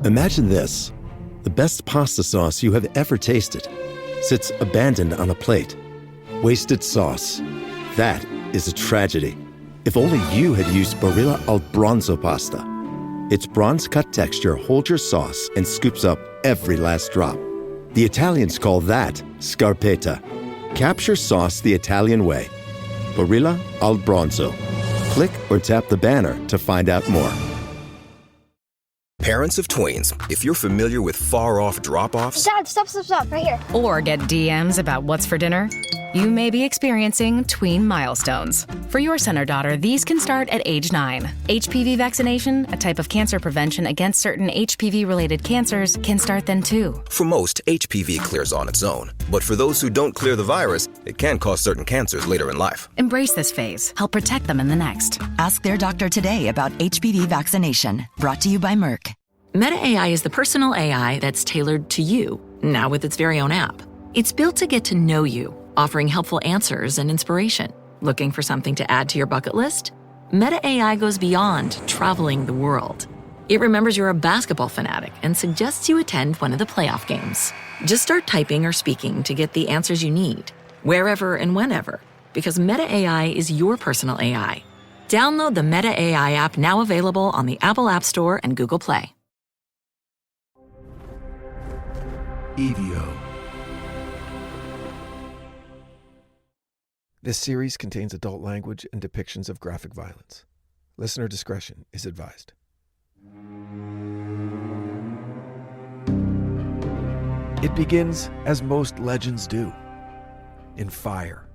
Imagine this. The best pasta sauce you have ever tasted sits abandoned on a plate. Wasted sauce. That is a tragedy. If only you had used Barilla al Bronzo pasta. Its bronze-cut texture holds your sauce and scoops up every last drop. The Italians call that scarpetta. Capture sauce the Italian way. Barilla al Bronzo. Click or tap the banner to find out more. Parents of tweens, if you're familiar with far-off drop-offs... Dad, stop, right here. Or get DMs about what's for dinner, you may be experiencing tween milestones. For your son or daughter, these can start at age 9. HPV vaccination, a type of cancer prevention against certain HPV-related cancers, can start then too. For most, HPV clears on its own. But for those who don't clear the virus, it can cause certain cancers later in life. Embrace this phase. Help protect them in the next. Ask their doctor today about HPV vaccination. Brought to you by Merck. Meta AI is the personal AI that's tailored to you, now with its very own app. It's built to get to know you, offering helpful answers and inspiration. Looking for something to add to your bucket list? Meta AI goes beyond traveling the world. It remembers you're a basketball fanatic and suggests you attend one of the playoff games. Just start typing or speaking to get the answers you need, wherever and whenever, because Meta AI is your personal AI. Download the Meta AI app, now available on the Apple App Store and Google Play. EVO. This series contains adult language and depictions of graphic violence. Listener discretion is advised. It begins as most legends do, in fire.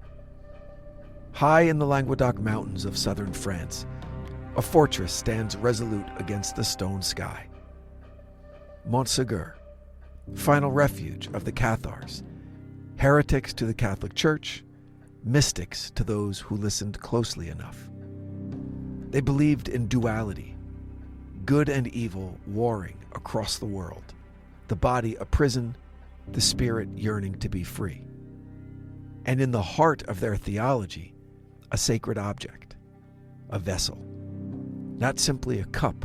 High in the Languedoc Mountains of southern France, a fortress stands resolute against the stone sky. Montségur, final refuge of the Cathars, heretics to the Catholic Church, mystics to those who listened closely enough. They believed in duality, good and evil warring across the world, the body a prison, the spirit yearning to be free. And in the heart of their theology, a sacred object, a vessel, not simply a cup,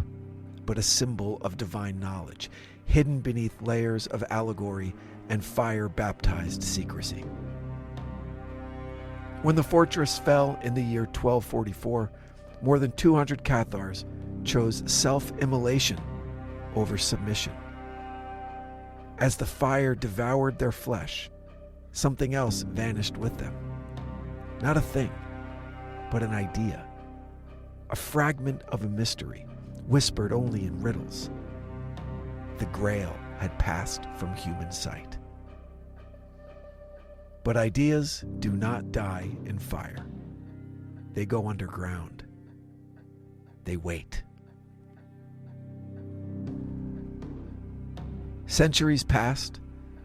but a symbol of divine knowledge, hidden beneath layers of allegory and fire-baptized secrecy. When the fortress fell in the year 1244, more than 200 Cathars chose self-immolation over submission. As the fire devoured their flesh, something else vanished with them. Not a thing, but an idea. A fragment of a mystery, whispered only in riddles. The Grail had passed from human sight. But ideas do not die in fire. They go underground. They wait. Centuries passed.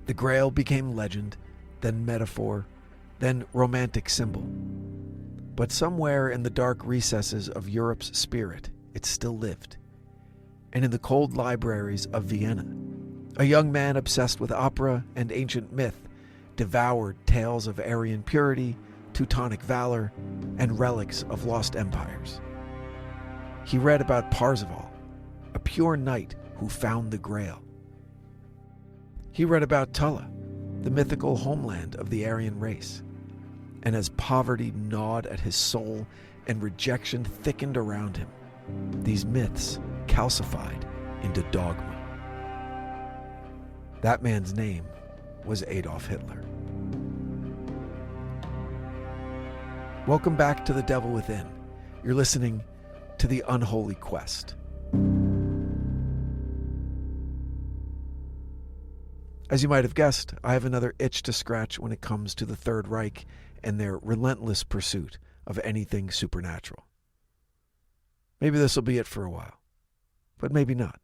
The Grail became legend, then metaphor, then romantic symbol. But somewhere in the dark recesses of Europe's spirit, it still lived. And in the cold libraries of Vienna, a young man obsessed with opera and ancient myth devoured tales of Aryan purity, Teutonic valor, and relics of lost empires. He read about Parzival, a pure knight who found the Grail. He read about Tulla, the mythical homeland of the Aryan race. And as poverty gnawed at his soul and rejection thickened around him, these myths calcified into dogma. That man's name was Adolf Hitler. Welcome back to The Devil Within. You're listening to The Unholy Quest. As you might have guessed, I have another itch to scratch when it comes to the Third Reich and their relentless pursuit of anything supernatural. Maybe this will be it for a while, but maybe not.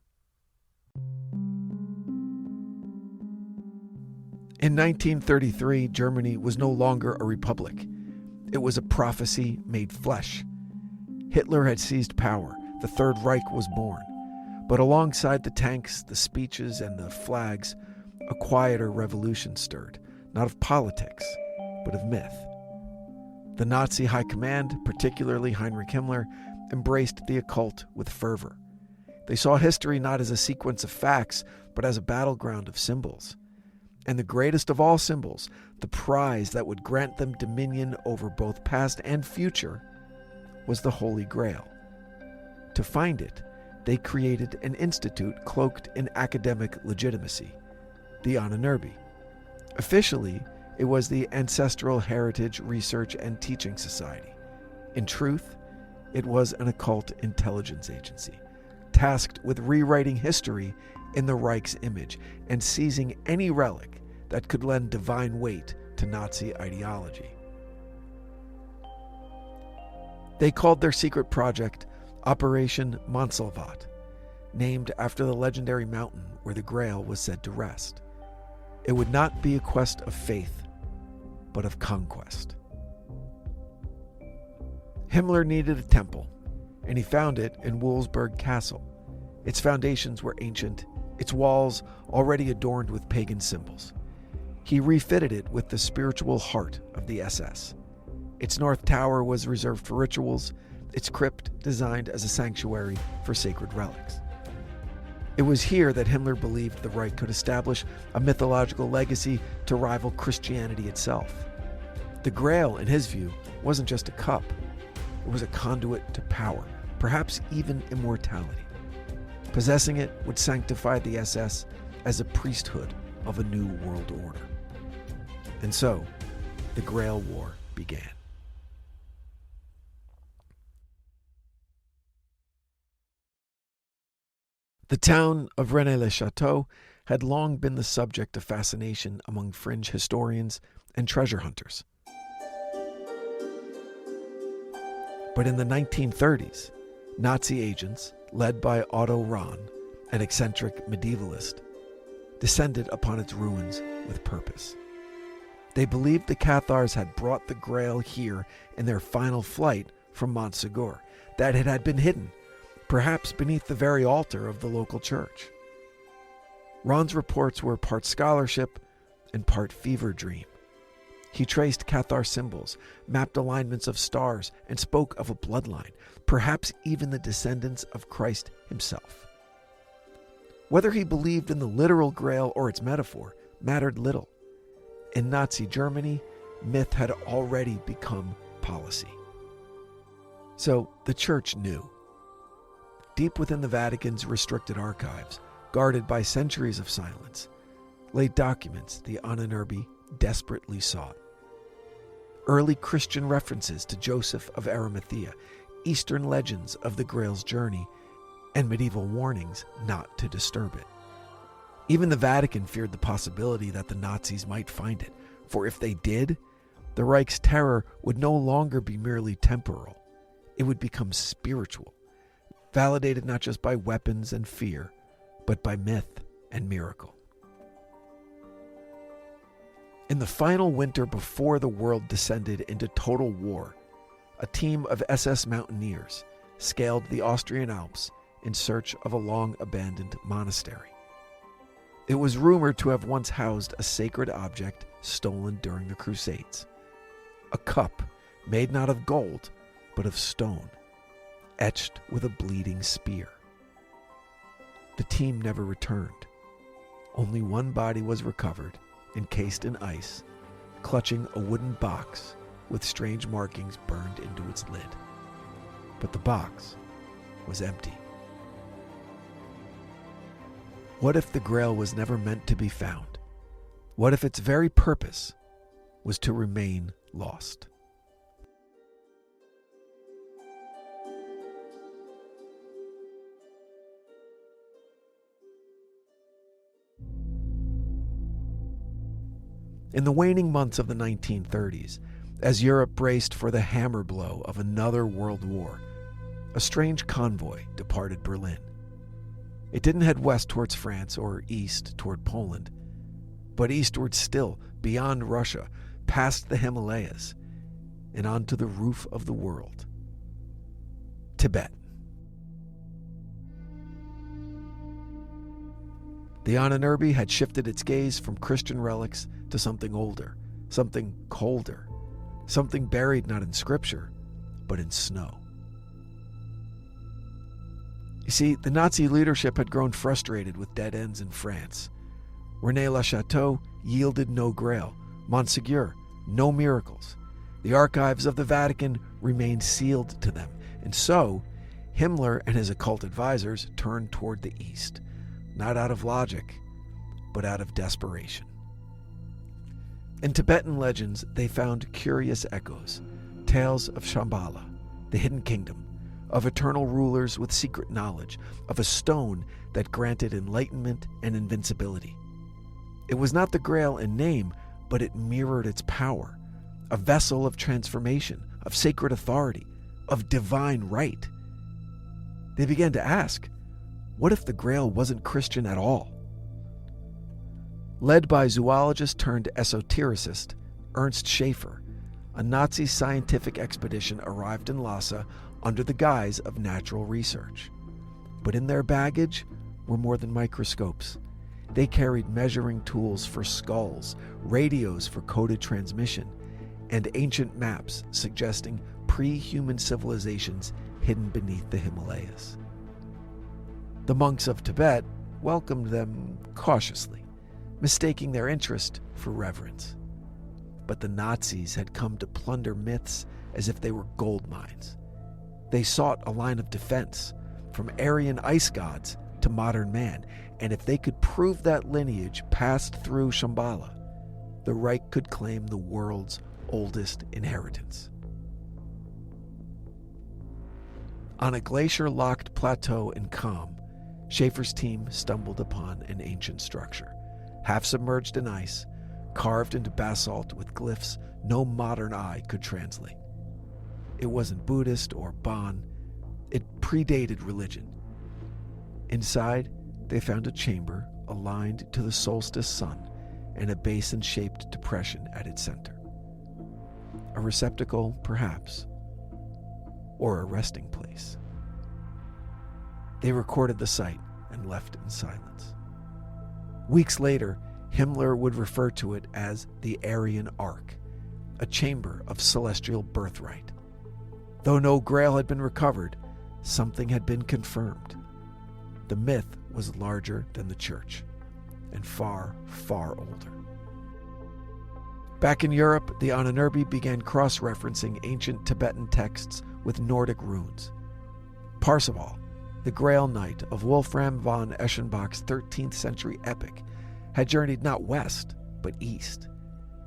In 1933, Germany was no longer a republic. It was a prophecy made flesh. Hitler had seized power. The Third Reich was born. But alongside the tanks, the speeches, and the flags, a quieter revolution stirred, not of politics, but of myth. The Nazi high command, particularly Heinrich Himmler, embraced the occult with fervor. They saw history not as a sequence of facts, but as a battleground of symbols. And the greatest of all symbols, the prize that would grant them dominion over both past and future, was the Holy Grail. To find it, they created an institute cloaked in academic legitimacy, the Unholy. Officially, it was the Ancestral Heritage Research and Teaching Society. In truth, it was an occult intelligence agency, tasked with rewriting history in the Reich's image and seizing any relic that could lend divine weight to Nazi ideology. They called their secret project Operation Montsalvat, named after the legendary mountain where the Grail was said to rest. It would not be a quest of faith, but of conquest. Himmler needed a temple, and he found it in Wewelsburg Castle. Its foundations were ancient, its walls already adorned with pagan symbols. He refitted it with the spiritual heart of the SS. Its north tower was reserved for rituals, its crypt designed as a sanctuary for sacred relics. It was here that Himmler believed the Reich could establish a mythological legacy to rival Christianity itself. The Grail, in his view, wasn't just a cup. It was a conduit to power, perhaps even immortality. Possessing it would sanctify the SS as a priesthood of a new world order. And so, the Grail War began. The town of Rennes-le-Château had long been the subject of fascination among fringe historians and treasure hunters. But in the 1930s, Nazi agents, led by Otto Rahn, an eccentric medievalist, descended upon its ruins with purpose. They believed the Cathars had brought the Grail here in their final flight from Montségur, that it had been hidden, perhaps beneath the very altar of the local church. Rahn's reports were part scholarship and part fever dream. He traced Cathar symbols, mapped alignments of stars, and spoke of a bloodline, perhaps even the descendants of Christ himself. Whether he believed in the literal Grail or its metaphor mattered little. In Nazi Germany, myth had already become policy. So the church knew. Deep within the Vatican's restricted archives, guarded by centuries of silence, lay documents the Unholy desperately sought. Early Christian references to Joseph of Arimathea, Eastern legends of the Grail's journey, and medieval warnings not to disturb it. Even the Vatican feared the possibility that the Nazis might find it, for if they did, the Reich's terror would no longer be merely temporal. It would become spiritual, validated not just by weapons and fear, but by myth and miracle. In the final winter before the world descended into total war, a team of SS mountaineers scaled the Austrian Alps in search of a long-abandoned monastery. It was rumored to have once housed a sacred object stolen during the Crusades. A cup made not of gold, but of stone, etched with a bleeding spear. The team never returned. Only one body was recovered, encased in ice, clutching a wooden box with strange markings burned into its lid. But the box was empty. What if the Grail was never meant to be found? What if its very purpose was to remain lost? In the waning months of the 1930s, as Europe braced for the hammer blow of another world war, a strange convoy departed Berlin. It didn't head west towards France or east toward Poland, but eastward still, beyond Russia, past the Himalayas, and onto the roof of the world. Tibet. The Unholy had shifted its gaze from Christian relics to something older, something colder, something buried not in scripture, but in snow. You see, the Nazi leadership had grown frustrated with dead ends in France. René Le Chateau yielded no Grail. Montségur, no miracles. The archives of the Vatican remained sealed to them, and so Himmler and his occult advisors turned toward the East, not out of logic, but out of desperation. In Tibetan legends, they found curious echoes, tales of Shambhala, the hidden kingdom, of eternal rulers with secret knowledge, of a stone that granted enlightenment and invincibility. It was not the Grail in name, but it mirrored its power, a vessel of transformation, of sacred authority, of divine right. They began to ask, what if the Grail wasn't Christian at all? Led by zoologist turned esotericist Ernst Schaefer, a Nazi scientific expedition arrived in Lhasa under the guise of natural research. But in their baggage were more than microscopes. They carried measuring tools for skulls, radios for coded transmission, and ancient maps suggesting pre-human civilizations hidden beneath the Himalayas. The monks of Tibet welcomed them cautiously, mistaking their interest for reverence. But the Nazis had come to plunder myths as if they were gold mines. They sought a line of defense, from Aryan ice gods to modern man, and if they could prove that lineage passed through Shambhala, the Reich could claim the world's oldest inheritance. On a glacier-locked plateau in Kham, Schaefer's team stumbled upon an ancient structure, half submerged in ice, carved into basalt with glyphs no modern eye could translate. It wasn't Buddhist or Bon. It predated religion. Inside, they found a chamber aligned to the solstice sun and a basin-shaped depression at its center. A receptacle, perhaps, or a resting place. They recorded the site and left in silence. Weeks later, Himmler would refer to it as the Aryan Ark, a chamber of celestial birthright. Though no Grail had been recovered, something had been confirmed. The myth was larger than the church, and far, far older. Back in Europe, the Unholy began cross-referencing ancient Tibetan texts with Nordic runes. Parzival, the Grail Knight of Wolfram von Eschenbach's 13th century epic, had journeyed not west, but east.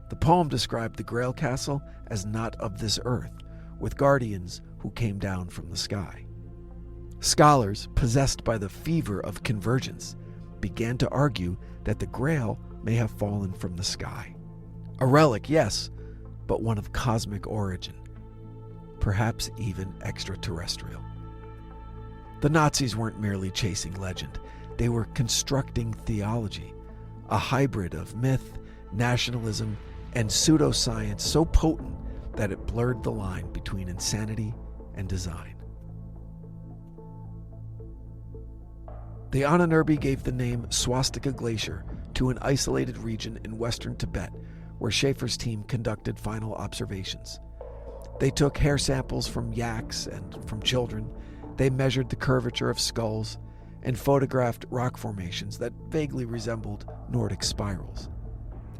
The poem described the Grail castle as not of this earth, with guardians who came down from the sky. Scholars, possessed by the fever of convergence, began to argue that the Grail may have fallen from the sky. A relic, yes, but one of cosmic origin, perhaps even extraterrestrial. The Nazis weren't merely chasing legend, they were constructing theology, a hybrid of myth, nationalism, and pseudoscience so potent that it blurred the line between insanity and design. The Unholy gave the name Swastika Glacier to an isolated region in western Tibet where Schaefer's team conducted final observations. They took hair samples from yaks and from children, they measured the curvature of skulls, and photographed rock formations that vaguely resembled Nordic spirals.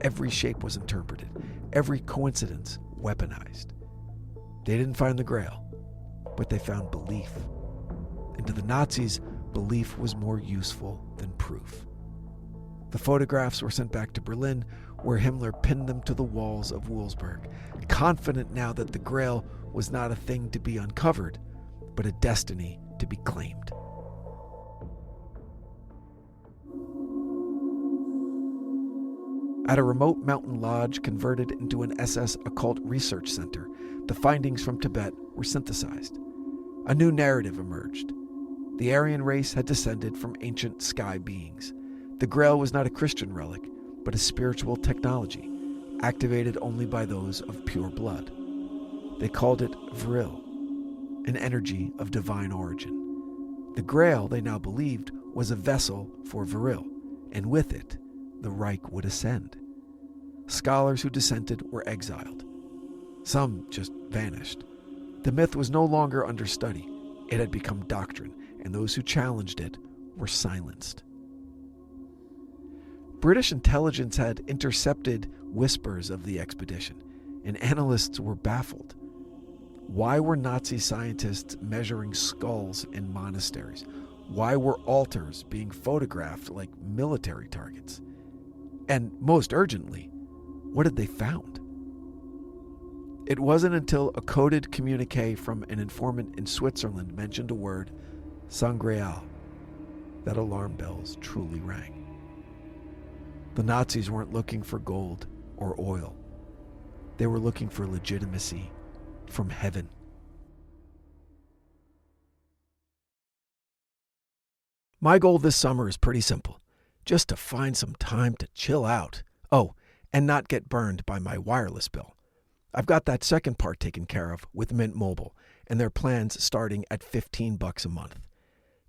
Every shape was interpreted, every coincidence weaponized. They didn't find the Grail, but they found belief. And to the Nazis, belief was more useful than proof. The photographs were sent back to Berlin, where Himmler pinned them to the walls of Wewelsburg, confident now that the Grail was not a thing to be uncovered, but a destiny to be claimed. At a remote mountain lodge converted into an SS occult research center, the findings from Tibet were synthesized. A new narrative emerged. The Aryan race had descended from ancient sky beings. The Grail was not a Christian relic, but a spiritual technology, activated only by those of pure blood. They called it Vril, an energy of divine origin. The Grail, they now believed, was a vessel for Vril, and with it, the Reich would ascend. Scholars who dissented were exiled. Some just vanished. The myth was no longer under study. It had become doctrine, and those who challenged it were silenced. British intelligence had intercepted whispers of the expedition, and analysts were baffled. Why were Nazi scientists measuring skulls in monasteries? Why were altars being photographed like military targets? And most urgently, what had they found? It wasn't until a coded communique from an informant in Switzerland mentioned a word, Grail, that alarm bells truly rang. The Nazis weren't looking for gold or oil. They were looking for legitimacy from heaven. My goal this summer is pretty simple. Just to find some time to chill out. Oh, and not get burned by my wireless bill. I've got that second part taken care of with Mint Mobile and their plans starting at $15 a month.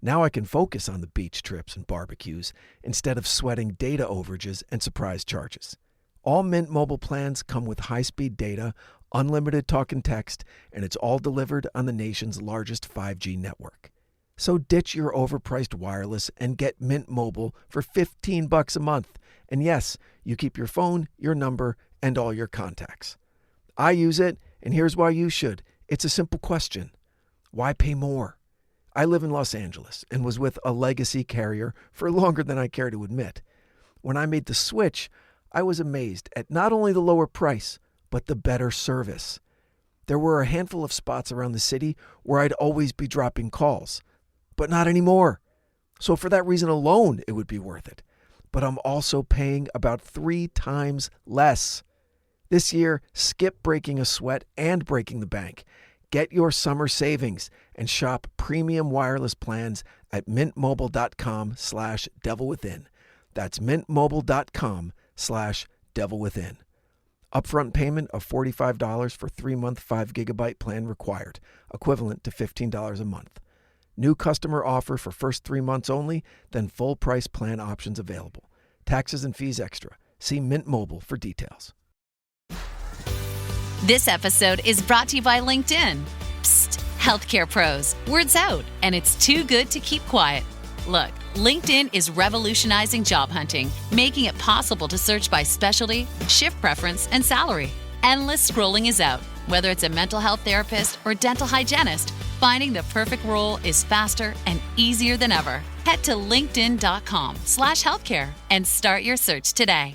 Now I can focus on the beach trips and barbecues instead of sweating data overages and surprise charges. All Mint Mobile plans come with high-speed data, unlimited talk and text, and it's all delivered on the nation's largest 5G network. So ditch your overpriced wireless and get Mint Mobile for $15 a month. And yes, you keep your phone, your number, and all your contacts. I use it, and here's why you should. It's a simple question. Why pay more? I live in Los Angeles and was with a legacy carrier for longer than I care to admit. When I made the switch, I was amazed at not only the lower price, but the better service. There were a handful of spots around the city where I'd always be dropping calls, but not anymore. So for that reason alone, it would be worth it. But I'm also paying about 3 times less. This year, skip breaking a sweat and breaking the bank. Get your summer savings and shop premium wireless plans at mintmobile.com/devilwithin. That's mintmobile.com/devilwithin. Upfront payment of $45 for 3-month 5GB plan required, equivalent to $15 a month. New customer offer for first 3 months only, then full price plan options available. Taxes and fees extra. See Mint Mobile for details. This episode is brought to you by LinkedIn. Psst, healthcare pros, word's out, and it's too good to keep quiet. Look, LinkedIn is revolutionizing job hunting, making it possible to search by specialty, shift preference, and salary. Endless scrolling is out. Whether it's a mental health therapist or dental hygienist, finding the perfect role is faster and easier than ever. Head to linkedin.com/healthcare and start your search today.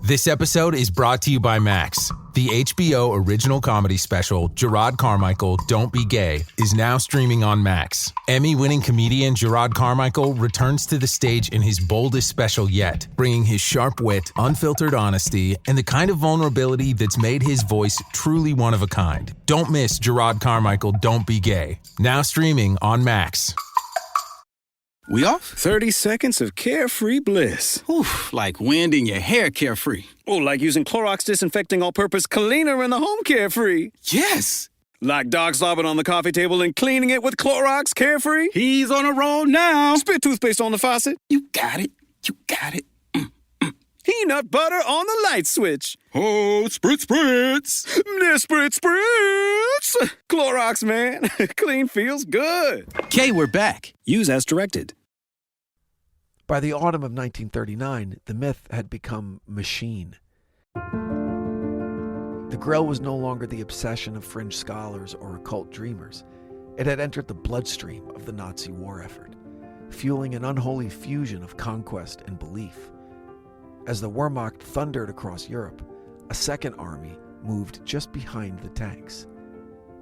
This episode is brought to you by Max. The HBO original comedy special, Gerard Carmichael, Don't Be Gay, is now streaming on Max. Emmy-winning comedian Gerard Carmichael returns to the stage in his boldest special yet, bringing his sharp wit, unfiltered honesty, and the kind of vulnerability that's made his voice truly one of a kind. Don't miss Gerard Carmichael, Don't Be Gay. Now streaming on Max. We off? 30 seconds of carefree bliss. Oof, like wind in your hair carefree. Oh, like using Clorox Disinfecting All-Purpose Cleaner in the home carefree. Yes. Like dog slobbing on the coffee table and cleaning it with Clorox Carefree. He's on a roll now. Spit toothpaste on the faucet. You got it. You got it. Peanut butter on the light switch. Oh, spritz, spritz. Spritz, spritz. Clorox, man. Clean feels good. Okay, we're back. Use as directed. By the autumn of 1939, the myth had become machine. The Grail was no longer the obsession of fringe scholars or occult dreamers. It had entered the bloodstream of the Nazi war effort, fueling an unholy fusion of conquest and belief. As the Wehrmacht thundered across Europe, a second army moved just behind the tanks.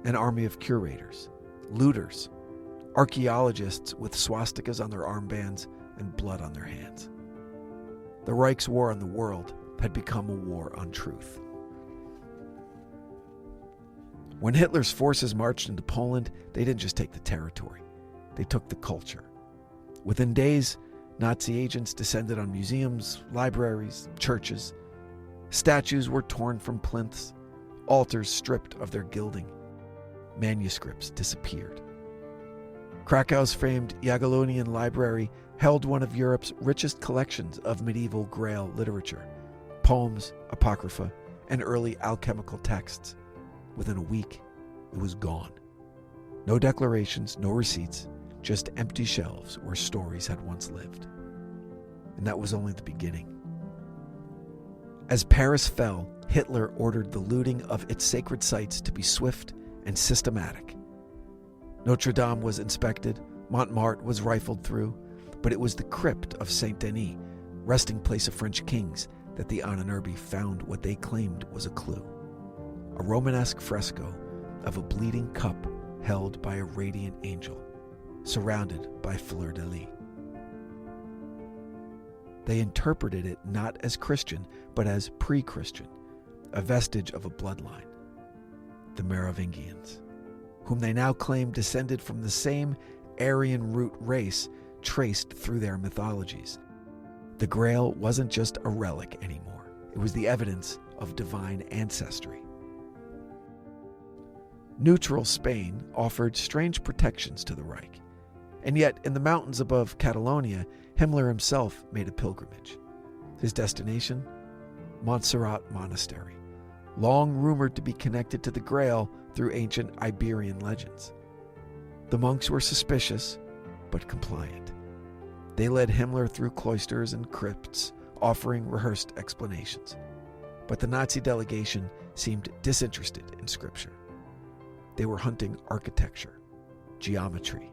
An army of curators, looters, archaeologists with swastikas on their armbands and blood on their hands. The Reich's war on the world had become a war on truth. When Hitler's forces marched into Poland, they didn't just take the territory. They took the culture. Within days, Nazi agents descended on museums, libraries, churches. Statues were torn from plinths, altars stripped of their gilding. Manuscripts disappeared. Krakow's famed Jagiellonian Library held one of Europe's richest collections of medieval Grail literature, poems, apocrypha, and early alchemical texts. Within a week, it was gone. No declarations, no receipts, just empty shelves where stories had once lived. And that was only the beginning. As Paris fell, Hitler ordered the looting of its sacred sites to be swift and systematic. Notre Dame was inspected, Montmartre was rifled through, but it was the crypt of Saint Denis, resting place of French kings, that the Ahnenerbe found what they claimed was a clue. A Romanesque fresco of a bleeding cup held by a radiant angel, surrounded by fleur-de-lis. They interpreted it not as Christian, but as pre-Christian, a vestige of a bloodline, the Merovingians, whom they now claim descended from the same Aryan root race traced through their mythologies. The Grail wasn't just a relic anymore. It was the evidence of divine ancestry. Neutral Spain offered strange protections to the Reich, and yet in the mountains above Catalonia, Himmler himself made a pilgrimage. His destination? Montserrat Monastery, long rumored to be connected to the Grail through ancient Iberian legends. The monks were suspicious, but compliant. They led Himmler through cloisters and crypts, offering rehearsed explanations. But the Nazi delegation seemed disinterested in scripture. They were hunting architecture, geometry,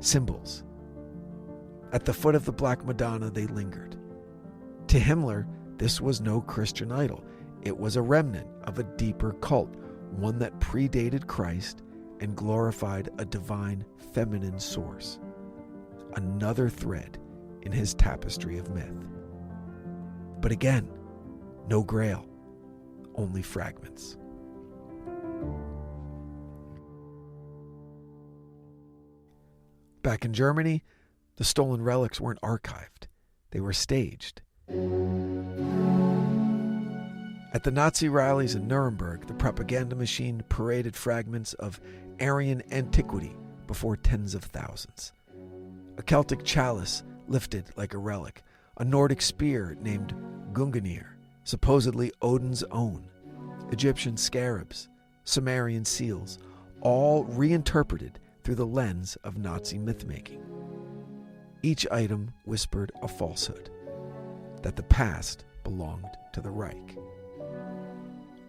symbols. At the foot of the Black Madonna, they lingered. To Himmler, this was no Christian idol. It was a remnant of a deeper cult, one that predated Christ and glorified a divine feminine source. Another thread in his tapestry of myth. But again, no Grail, only fragments. Back in Germany, the stolen relics weren't archived. They were staged. At the Nazi rallies in Nuremberg, the propaganda machine paraded fragments of Aryan antiquity before tens of thousands. A Celtic chalice lifted like a relic, a Nordic spear named Gungnir, supposedly Odin's own, Egyptian scarabs, Sumerian seals, all reinterpreted through the lens of Nazi mythmaking. Each item whispered a falsehood, that the past belonged to the Reich.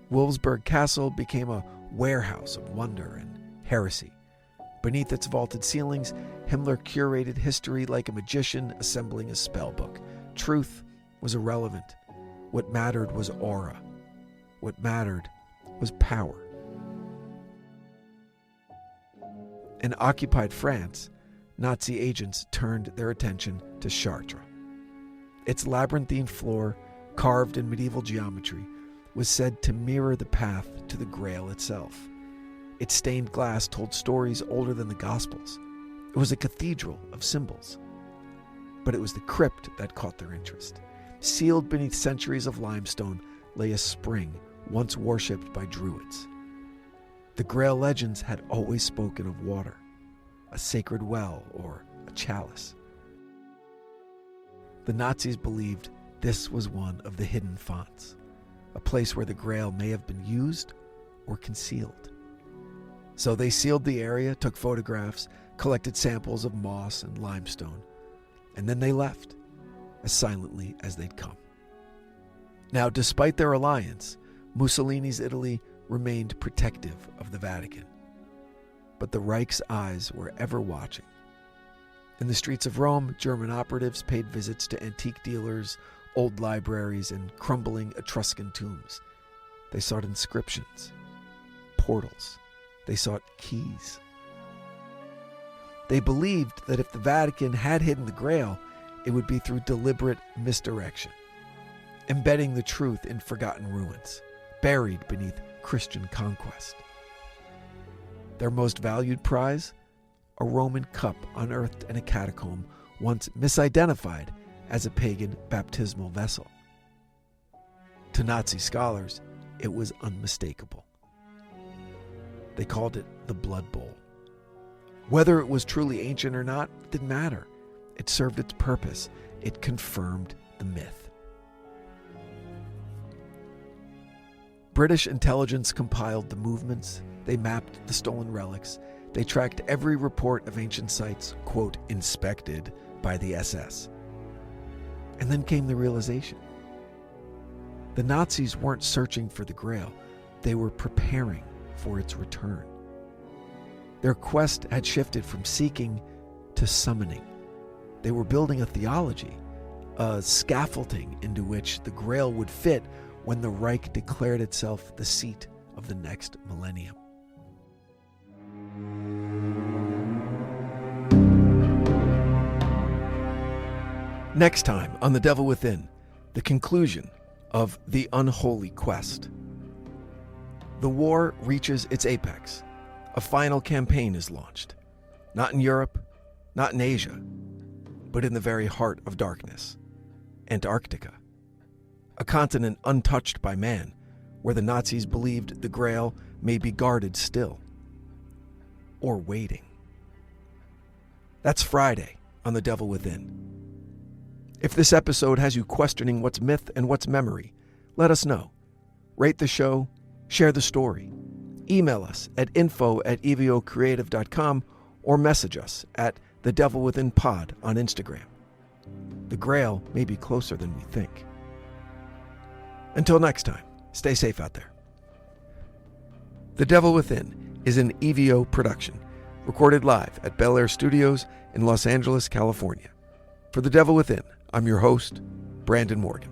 Wewelsburg Castle became a warehouse of wonder and heresy. Beneath its vaulted ceilings, Himmler curated history like a magician assembling a spellbook. Truth was irrelevant. What mattered was aura. What mattered was power. In occupied France, Nazi agents turned their attention to Chartres. Its labyrinthine floor, carved in medieval geometry, was said to mirror the path to the Grail itself. Its stained glass told stories older than the Gospels. It was a cathedral of symbols. But it was the crypt that caught their interest. Sealed beneath centuries of limestone lay a spring once worshipped by Druids. The Grail legends had always spoken of water, a sacred well or a chalice. The Nazis believed this was one of the hidden fonts, a place where the Grail may have been used or concealed. So they sealed the area, took photographs, collected samples of moss and limestone, and then they left, as silently as they'd come. Now, despite their alliance, Mussolini's Italy remained protective of the Vatican. But the Reich's eyes were ever watching. In the streets of Rome, German operatives paid visits to antique dealers, old libraries, and crumbling Etruscan tombs. They sought inscriptions, portals. They sought keys. They believed that if the Vatican had hidden the Grail, it would be through deliberate misdirection, embedding the truth in forgotten ruins, buried beneath Christian conquest. Their most valued prize? A Roman cup unearthed in a catacomb, once misidentified as a pagan baptismal vessel. To Nazi scholars, it was unmistakable. They called it the Blood Bowl. Whether it was truly ancient or not didn't matter. It served its purpose. It confirmed the myth. British intelligence compiled the movements. They mapped the stolen relics. They tracked every report of ancient sites, quote, inspected by the SS. And then came the realization. The Nazis weren't searching for the Grail. They were preparing for its return. Their quest had shifted from seeking to summoning. They were building a theology, a scaffolding into which the Grail would fit when the Reich declared itself the seat of the next millennium. Next time on The Devil Within, the conclusion of the Unholy quest. The war reaches its apex. A final campaign is launched. Not in Europe, not in Asia, but in the very heart of darkness, Antarctica. A continent untouched by man, where the Nazis believed the Grail may be guarded still. Or waiting. That's Friday on The Devil Within. If this episode has you questioning what's myth and what's memory, let us know. Rate the show, share the story. Email us at info@evocreative.com or message us at The Devil Within Pod on Instagram. The Grail may be closer than we think. Until next time, stay safe out there. The Devil Within is an EVO production, recorded live at Bel Air Studios in Los Angeles, California. For The Devil Within, I'm your host, Brandon Morgan.